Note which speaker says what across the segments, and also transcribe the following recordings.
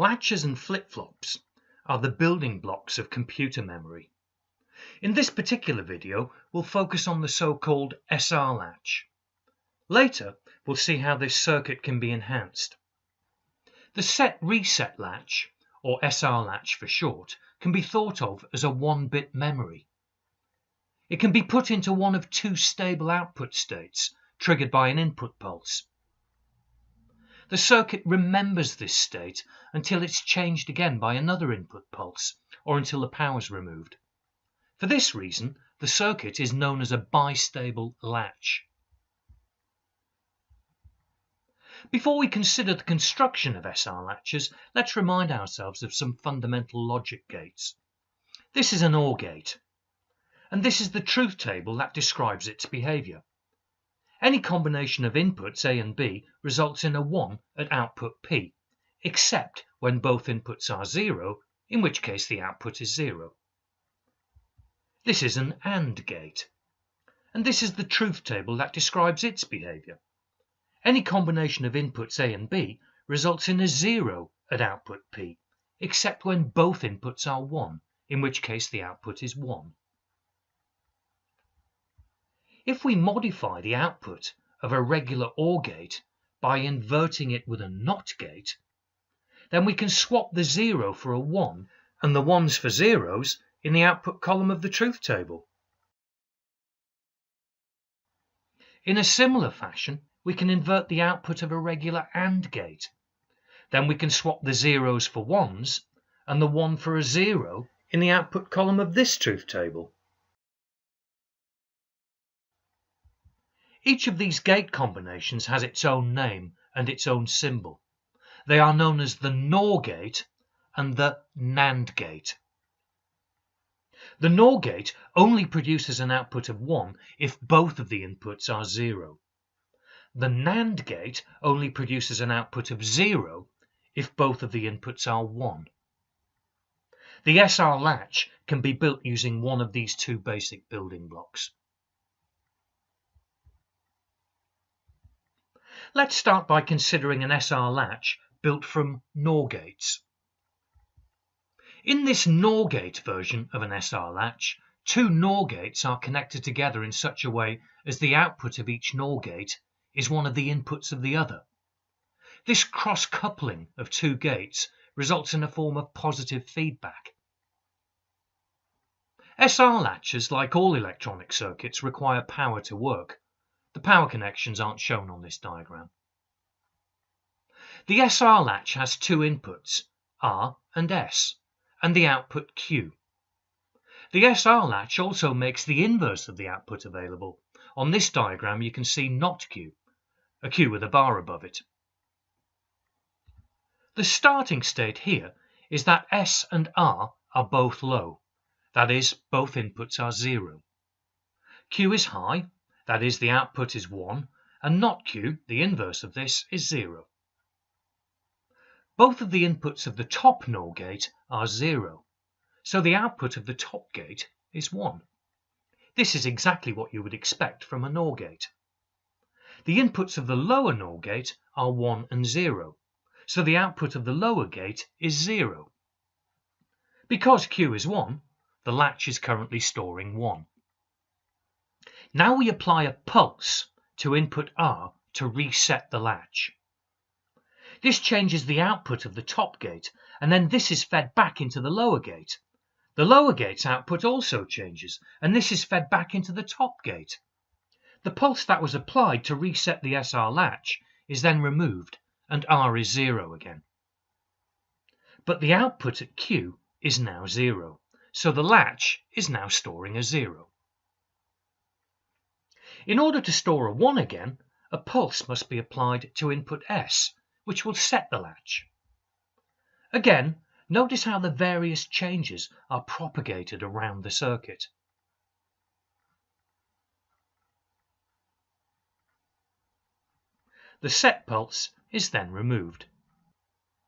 Speaker 1: Latches and flip-flops are the building blocks of computer memory. In this particular video, we'll focus on the so-called SR latch. Later, we'll see how this circuit can be enhanced. The set-reset latch, or SR latch for short, can be thought of as a 1-bit memory. It can be put into one of two stable output states, triggered by an input pulse. The circuit remembers this state until it's changed again by another input pulse, or until the power is removed. For this reason, the circuit is known as a bistable latch. Before we consider the construction of SR latches, let's remind ourselves of some fundamental logic gates. This is an OR gate, and this is the truth table that describes its behavior. Any combination of inputs A and B results in a 1 at output P, except when both inputs are 0, in which case the output is 0. This is an AND gate, and this is the truth table that describes its behavior. Any combination of inputs A and B results in a 0 at output P, except when both inputs are 1, in which case the output is 1. If we modify the output of a regular OR gate by inverting it with a NOT gate, then we can swap the 0 for a 1 and the 1s for 0s in the output column of the truth table. In a similar fashion, we can invert the output of a regular AND gate. Then we can swap the 0s for 1s and the 1 for a 0 in the output column of this truth table. Each of these gate combinations has its own name and its own symbol. They are known as the NOR gate and the NAND gate. The NOR gate only produces an output of 1 if both of the inputs are 0. The NAND gate only produces an output of 0 if both of the inputs are 1. The SR latch can be built using one of these two basic building blocks. Let's start by considering an SR latch built from NOR gates. In this NOR gate version of an SR latch, two NOR gates are connected together in such a way as the output of each NOR gate is one of the inputs of the other. This cross-coupling of two gates results in a form of positive feedback. SR latches, like all electronic circuits, require power to work. The power connections aren't shown on this diagram. The SR latch has two inputs, R and S, and the output Q. The SR latch also makes the inverse of the output available. On this diagram you can see not Q, a Q with a bar above it. The starting state here is that S and R are both low, that is, both inputs are 0. Q is high, that is, the output is 1, and not Q, the inverse of this, is 0. Both of the inputs of the top NOR gate are 0, so the output of the top gate is 1. This is exactly what you would expect from a NOR gate. The inputs of the lower NOR gate are 1 and 0, so the output of the lower gate is 0. Because Q is 1, the latch is currently storing 1. Now we apply a pulse to input R to reset the latch. This changes the output of the top gate, and then this is fed back into the lower gate. The lower gate's output also changes, and this is fed back into the top gate. The pulse that was applied to reset the SR latch is then removed, and R is 0 again. But the output at Q is now 0, so the latch is now storing a 0. In order to store a 1 again, a pulse must be applied to input S, which will set the latch. Again, notice how the various changes are propagated around the circuit. The set pulse is then removed,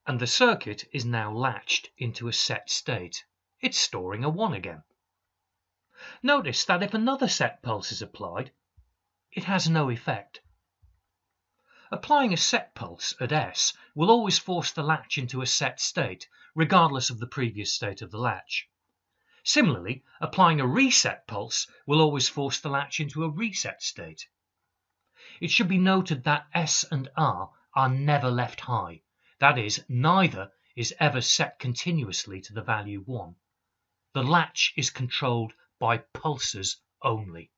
Speaker 1: and the circuit is now latched into a set state. It's storing a 1 again. Notice that if another set pulse is applied, it has no effect. Applying a set pulse at S will always force the latch into a set state, regardless of the previous state of the latch. Similarly, applying a reset pulse will always force the latch into a reset state. It should be noted that S and R are never left high. That is, neither is ever set continuously to the value 1. The latch is controlled by pulses only.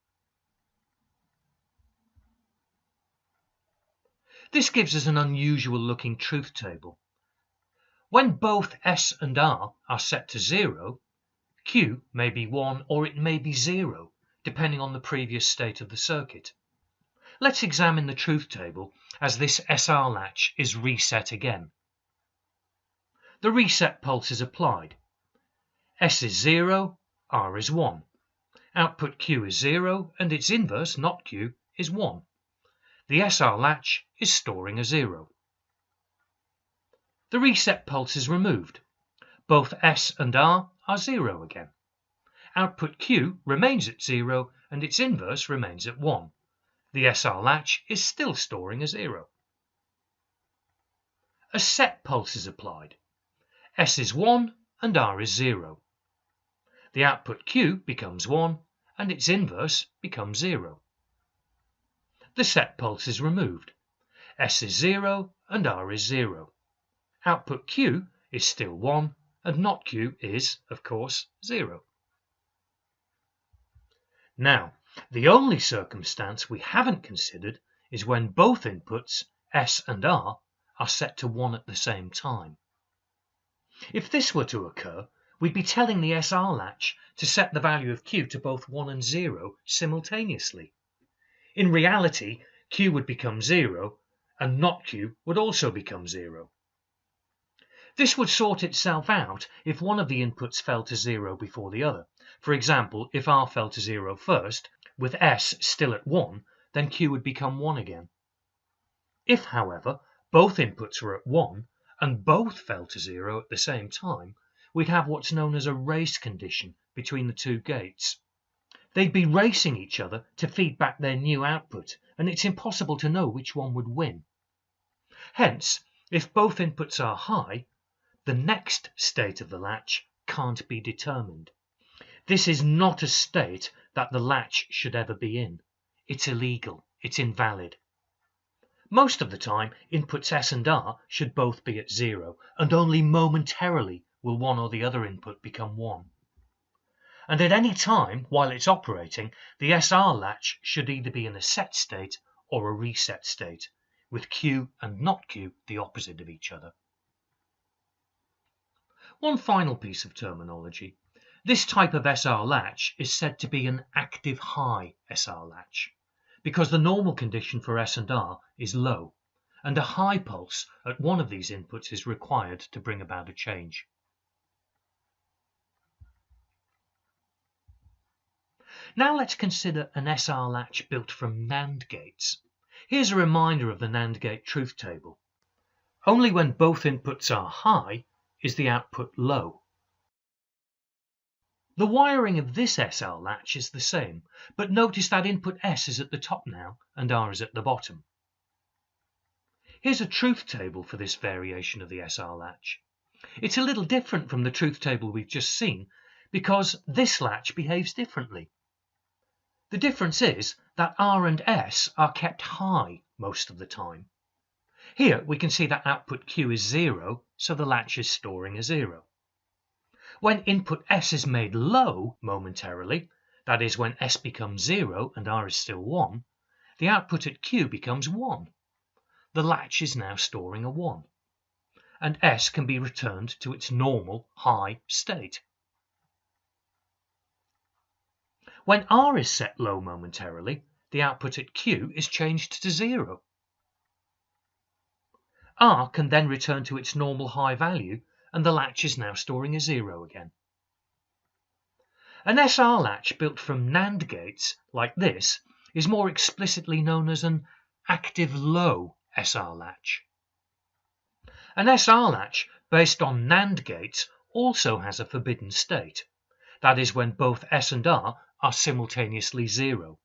Speaker 1: This gives us an unusual looking truth table. When both S and R are set to 0, Q may be 1 or it may be 0, depending on the previous state of the circuit. Let's examine the truth table as this SR latch is reset again. The reset pulse is applied. S is 0, R is 1. Output Q is 0 and its inverse, not Q, is 1. The SR latch is storing a 0. The reset pulse is removed. Both S and R are 0 again. Output Q remains at 0 and its inverse remains at 1. The SR latch is still storing a 0. A set pulse is applied. S is 1 and R is 0. The output Q becomes 1 and its inverse becomes 0. The set pulse is removed. S is 0 and R is 0. Output Q is still 1 and not Q is, of course, 0. Now, the only circumstance we haven't considered is when both inputs, S and R, are set to 1 at the same time. If this were to occur, we'd be telling the SR latch to set the value of Q to both 1 and 0 simultaneously. In reality, Q would become 0 and not Q would also become 0. This would sort itself out if one of the inputs fell to 0 before the other. For example, if R fell to 0 first, with S still at 1, then Q would become 1 again. If, however, both inputs were at 1 and both fell to 0 at the same time, we'd have what's known as a race condition between the two gates. They'd be racing each other to feed back their new output, and it's impossible to know which one would win. Hence, if both inputs are high, the next state of the latch can't be determined. This is not a state that the latch should ever be in. It's illegal. It's invalid. Most of the time, inputs S and R should both be at 0, and only momentarily will one or the other input become 1. And at any time while it's operating, the SR latch should either be in a set state or a reset state, with Q and not Q the opposite of each other. One final piece of terminology. This type of SR latch is said to be an active high SR latch, because the normal condition for S and R is low, and a high pulse at one of these inputs is required to bring about a change. Now let's consider an SR latch built from NAND gates. Here's a reminder of the NAND gate truth table. Only when both inputs are high is the output low. The wiring of this SR latch is the same, but notice that input S is at the top now and R is at the bottom. Here's a truth table for this variation of the SR latch. It's a little different from the truth table we've just seen because this latch behaves differently. The difference is that R and S are kept high most of the time. Here we can see that output Q is 0, so the latch is storing a 0. When input S is made low momentarily, that is when S becomes 0 and R is still 1, the output at Q becomes 1. The latch is now storing a 1, and S can be returned to its normal high state. When R is set low momentarily, the output at Q is changed to 0. R can then return to its normal high value, and the latch is now storing a 0 again. An SR latch built from NAND gates, like this, is more explicitly known as an active low SR latch. An SR latch based on NAND gates also has a forbidden state. That is when both S and R are simultaneously 0.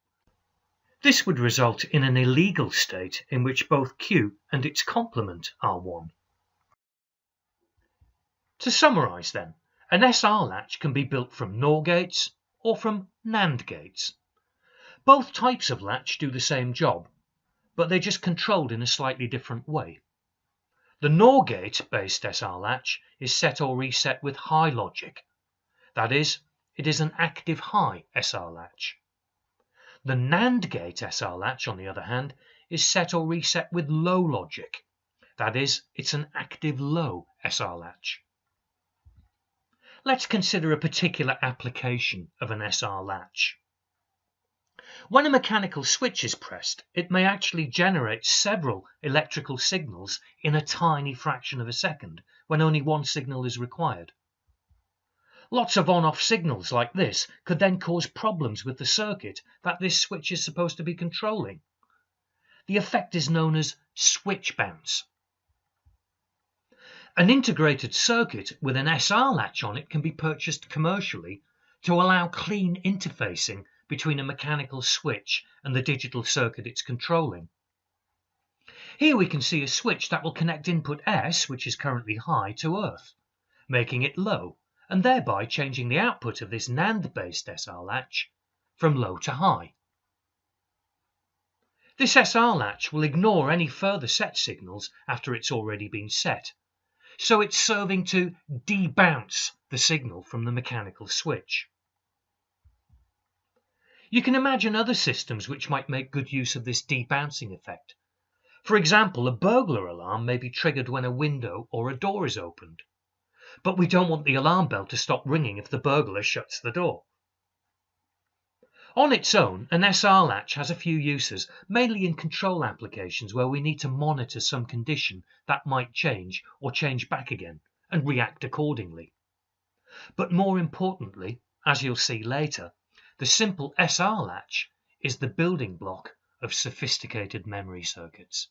Speaker 1: This would result in an illegal state in which both Q and its complement are 1. To summarise then, an SR latch can be built from NOR gates or from NAND gates. Both types of latch do the same job, but they're just controlled in a slightly different way. The NOR gate based SR latch is set or reset with high logic. That is, it is an active high SR latch. The NAND gate SR latch, on the other hand, is set or reset with low logic. That is, it's an active low SR latch. Let's consider a particular application of an SR latch. When a mechanical switch is pressed, it may actually generate several electrical signals in a tiny fraction of a second, when only one signal is required. Lots of on-off signals like this could then cause problems with the circuit that this switch is supposed to be controlling. The effect is known as switch bounce. An integrated circuit with an SR latch on it can be purchased commercially to allow clean interfacing between a mechanical switch and the digital circuit it's controlling. Here we can see a switch that will connect input S, which is currently high, to earth, making it low, and thereby changing the output of this NAND-based SR latch from low to high. This SR latch will ignore any further set signals after it's already been set, so it's serving to debounce the signal from the mechanical switch. You can imagine other systems which might make good use of this debouncing effect. For example, a burglar alarm may be triggered when a window or a door is opened, but we don't want the alarm bell to stop ringing if the burglar shuts the door. On its own, an SR latch has a few uses, mainly in control applications where we need to monitor some condition that might change or change back again and react accordingly. But more importantly, as you'll see later, the simple SR latch is the building block of sophisticated memory circuits.